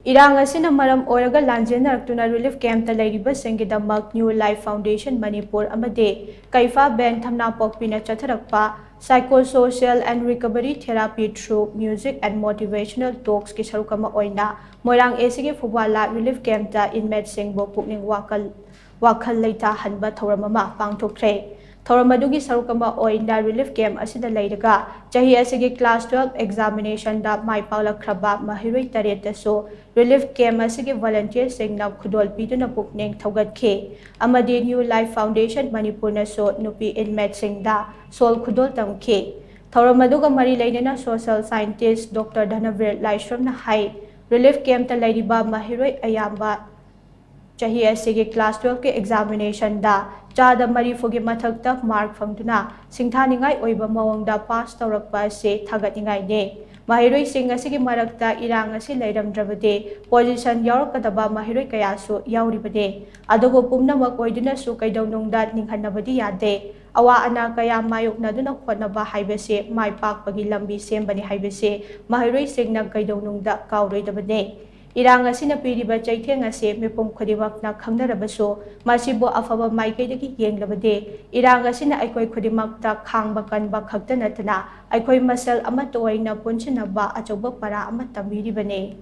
IRANG ASINA MARAM OIRAGA LANJENNARAKTUNA relief camp ta LEIRIBA SINGI DAMAK New Life Foundation Manipur AMADI KEIPHA Ben THAMNAPOKPI na CHATHARAKPA psychosocial and recovery therapy through music and motivational talks ki SHARUK ama OINA MOIRANG ASINA PHUBALA relief camp ta Inmate Shing bo Pukning Wakhal Leitahannaba Thouram ama Pangthokhre Thouram adugi SHARUK ama OINA relief camp asida leiraga chahi asigi class 12 examination da mai paulakraba mahiroi taret so relief camp asigi volunteer singna khudol piduna pukning thaugatke amadi New Life Foundation Manipur na so nupi Inmate Shing da sol khudol tamke Thouram aduga mari leinena social scientist Dr. Dhanavir Laishram na hai relief camp ta leiriba mahiroi ayamba chahi asigi class 12 ke examination da chada mari fogi mathakta mark famduna singthaningai oiba mawangda pass tawrakpa se thagatingai ne mahiroi sing asigi marakta irang asi leiramdrabade position yaurakadaba mahiroi kayasu yauribade adogo pumnamak oiduna su kaidonungda ninghanabadi yade awa ana kaya mayokna duna khonaba haibase mai pakpagi lambi sembani haibase mahiroi singna kaidonungda kauroidabane IRANG ASINA PIRIBA CHAITHENG ASE MIPUM KHUDIMAKNA KHANGNARABASU MASIBU AFABA MAIKAIDAGI YENGLABADE IRANG ASINA AIKOI KHUDIMAKTA KHANGBA KANBA KHAKTA NATANA AIKOI MASAL AMATTA OINA PUNSINABA ACHौबा PARA AMA TAMBIRIBANE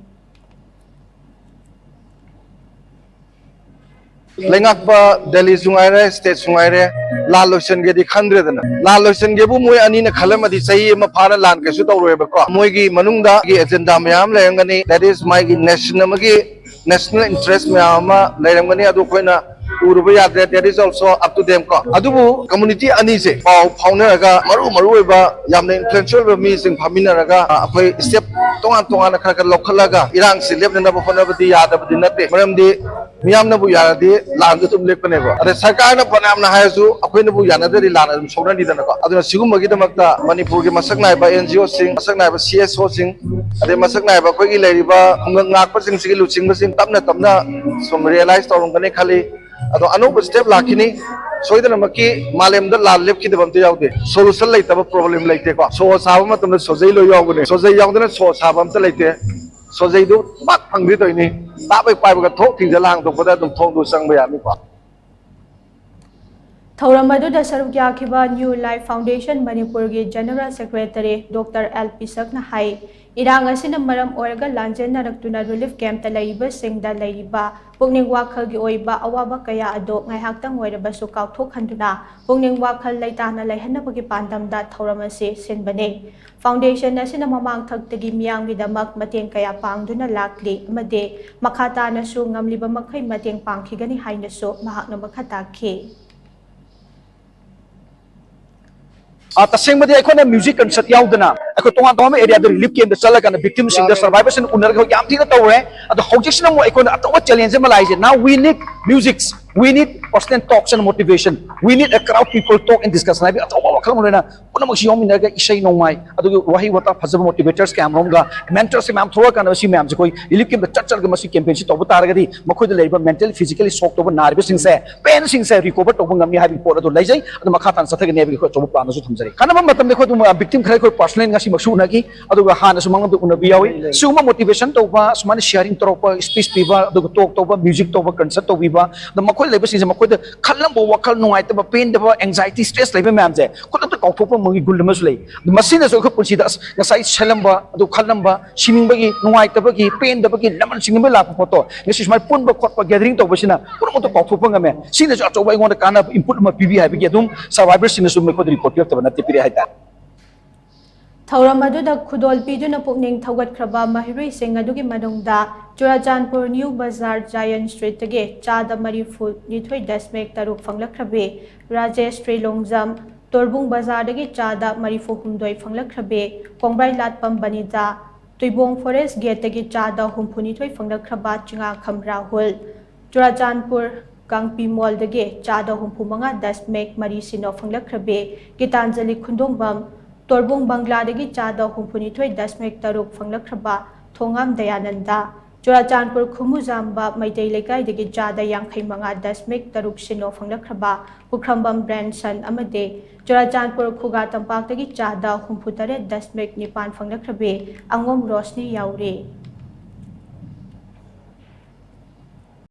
Lengakba Delhi sungaire state sungaire la lotion ge di khandre dana la lotion ge bu moi ani na khalama di sahi ma phara lan ke su tawre ba ko moi gi manungda gi agenda mayam lengani that is my national interest mayam lengani adu koina uruba yadre that is also up to them ko adubu community ani se pau phaunaraga maru ba yamna influential ba mi sing phaminaraga akhoi step tongan khara lokhalaga irang se lebna ba khona ba di yada ba di natte maram di miyam na bu yaradi lan tum lekpane ba ade sarkar na panam na haisu akhoi na bu yana de lan dum sogna di dana ko aduna sigum gi damakta manipur gi masak nai ba NGO sing masak nai ba CSO sing ade masak nai ba khoi gi leiriba ngak pa sing sigi luching ba sing tamna som realize tawrong kane khali ado anuba step lakini soidana maki malem da lan lep ki dabam te yaude solution lai taba problem laite ko so saba matam na sojai lo yaugune sojai yaudana so saba am ta laite sojai du bak phangri toini tabai pai ba thok thing jalang to boda dum thong du sang ba yami ko Thouram aduda saruk yakhiba New Life Foundation Manipur gi General Secretary Dr. LP Sakna hai IRANG ASINA MARAM OIRAGA LANJENNARAKTUNA relief camp ta leiba singda leiriba Pukning Wakhal gi oiba awaba kaya ado ngaihaktang oiraba su kauthokhanduna Pukning Wakhal Leitahannaba gi pandamda Thouram ase sinbane Foundation asina mamang thagtagi miyang gi damak mateng kaya pangduna lakli amade makhata na su ngamliba makhai mateng pangkhigani haina so mahakna makhata khe taseng madi akhona music concert yaudana akho tonga tonga area da relief camp da chalaga na victims sing da survivors in unar ga yam thina tawre ado hojisna mo akhona atawa challenge ma laise now we need musics we need personal talks and motivation we need a crowd people talk and discuss na bi atawa wakhal mo lena puna mak siom ina ga isai no mai ado wahi wata phajab motivators camp rom ga mentors mam thora kana si mam jikoi relief camp da chal ga masi campaign si tobu tar ga di makhoi da leiba mental physically shock to narve sing se pain sing se recover to ngam ya bi por ado laijai ado makhatan satha ga ne bi ko tobu plan so thumjari kana matam de ko victim khare ko personal ngasi maksu na ki ado ga hana sumang do unabi yawi suma motivation to ba sumani sharing to ba speech piba ado talk to ba music to ba concert to biba the makhoi leba sing makhoi da khalam bo wakhal nuai ta ba pain da ba anxiety stress leba mam je ko ta ka thop ma gi gul mas lei masina so ko punsi da ngasai chelam ba ado khalam ba sining ba gi nuai ta ba gi pain da ba gi laman sing ba la photo ngasi smai pun ba khot ba gathering to ba sina ko mo to ka thop ngame sina jo cho ba ngon da kana input ma pibi ha bi gi dum survivors sina sum ko report ta ba na te piri ha ta Thouram aduda khudol piduna pukning thaugatkraba mahiroi sing adugi manungda Churachandpur New Bazaar Giant Street tage chada mari fu nithoi dasmek taruk phanglakrabe Rajesh Trilongzam Torbung Bazaar dagi chada mari fu humdoi phanglakrabe Kongbai Latpam Banida Tuibong Forest Gate tage chada humpu nithoi phanglakraba Chinga Kham Rahul Churachandpur Kangpi Mall dagi chada humpu manga dasmek mari sino phanglakrabe Gitanjali Khundongbam Torbung Bangladagi chada humpuni thoi dasmek taruk phanglakraba Thongam Dayananda Churachandpur Khumuzamba Maitei Lekai dagi chada yangkhai manga dasmek taruk sino phanglakraba Pukrambam Branson amade Churachandpur Khuga Tampak dagi chada humputare dasmek nipan phanglakrabe Angom Rosni yaure